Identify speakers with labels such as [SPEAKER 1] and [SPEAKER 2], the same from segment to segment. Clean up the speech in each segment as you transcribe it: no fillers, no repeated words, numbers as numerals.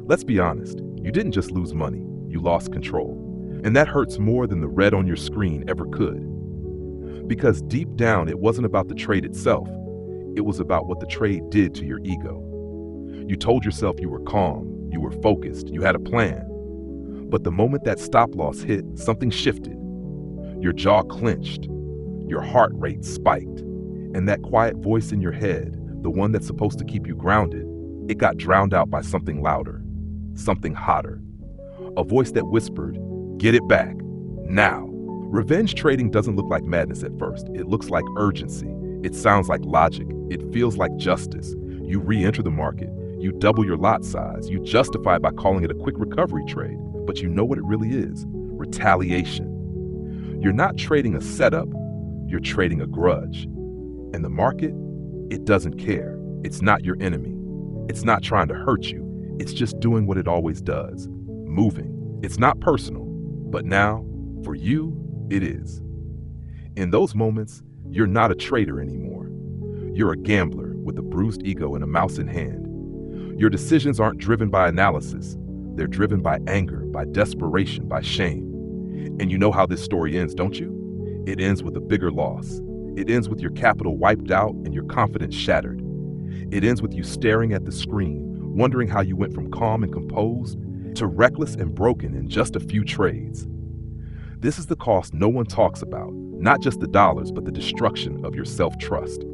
[SPEAKER 1] Let's be honest, you didn't just lose money, you lost control. And that hurts more than the red on your screen ever could. Because deep down, it wasn't about the trade itself, it was about what the trade did to your ego. You told yourself you were calm, you were focused, you had a plan. But the moment that stop loss hit, something shifted. Your jaw clenched, your heart rate spiked, and that quiet voice in your head, the one that's supposed to keep you grounded, it got drowned out by something louder, something hotter. A voice that whispered, "Get it back, now." Revenge trading doesn't look like madness at first. It looks like urgency. It sounds like logic. It feels like justice. You re-enter the market. You double your lot size. You justify it by calling it a quick recovery trade. But you know what it really is: retaliation. You're not trading a setup. You're trading a grudge. And the market, it doesn't care. It's not your enemy. It's not trying to hurt you. It's just doing what it always does, moving. It's not personal. But now, for you, it is. In those moments, you're not a trader anymore. You're a gambler with a bruised ego and a mouse in hand. Your decisions aren't driven by analysis. They're driven by anger, by desperation, by shame. And you know how this story ends, don't you? It ends with a bigger loss. It ends with your capital wiped out and your confidence shattered. It ends with you staring at the screen, wondering how you went from calm and composed to reckless and broken in just a few trades. This is the cost no one talks about, not just the dollars, but the destruction of your self-trust.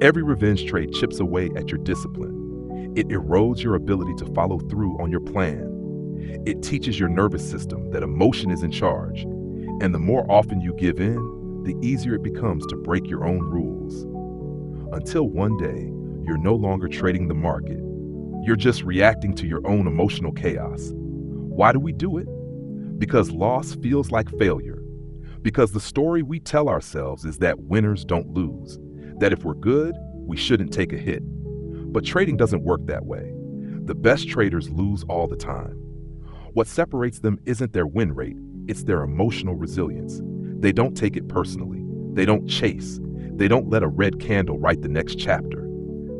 [SPEAKER 1] Every revenge trade chips away at your discipline. It erodes your ability to follow through on your plan. It teaches your nervous system that emotion is in charge. And the more often you give in, the easier it becomes to break your own rules. Until one day, you're no longer trading the market. You're just reacting to your own emotional chaos. Why do we do it? Because loss feels like failure. Because the story we tell ourselves is that winners don't lose. That if we're good, we shouldn't take a hit. But trading doesn't work that way. The best traders lose all the time. What separates them isn't their win rate, it's their emotional resilience. They don't take it personally. They don't chase. They don't let a red candle write the next chapter.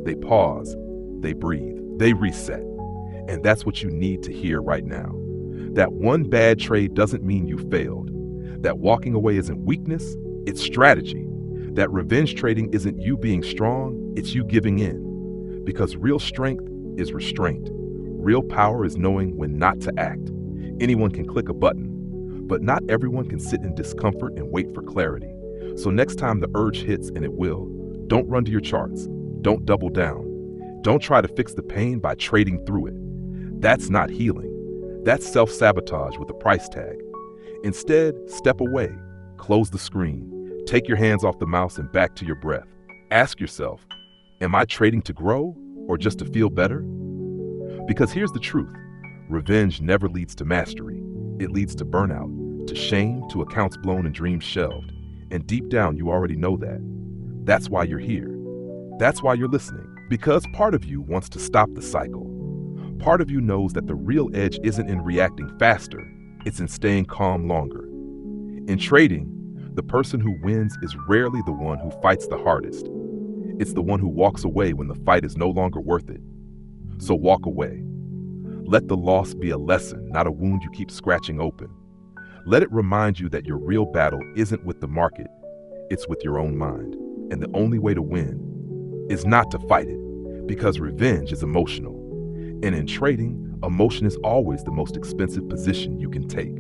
[SPEAKER 1] They pause, they breathe, they reset. And that's what you need to hear right now. That one bad trade doesn't mean you failed. That walking away isn't weakness, it's strategy. That revenge trading isn't you being strong, it's you giving in. Because real strength is restraint. Real power is knowing when not to act. Anyone can click a button, but not everyone can sit in discomfort and wait for clarity. So next time the urge hits, and it will, don't run to your charts. Don't double down. Don't try to fix the pain by trading through it. That's not healing. That's self-sabotage with a price tag. Instead, step away, close the screen, take your hands off the mouse and back to your breath. Ask yourself, am I trading to grow or just to feel better? Because here's the truth. Revenge never leads to mastery. It leads to burnout, to shame, to accounts blown and dreams shelved. And deep down, you already know that. That's why you're here. That's why you're listening. Because part of you wants to stop the cycle. Part of you knows that the real edge isn't in reacting faster, it's in staying calm longer. In trading, the person who wins is rarely the one who fights the hardest. It's the one who walks away when the fight is no longer worth it. So walk away. Let the loss be a lesson, not a wound you keep scratching open. Let it remind you that your real battle isn't with the market, it's with your own mind. And the only way to win is not to fight it, because revenge is emotional. And in trading, emotion is always the most expensive position you can take.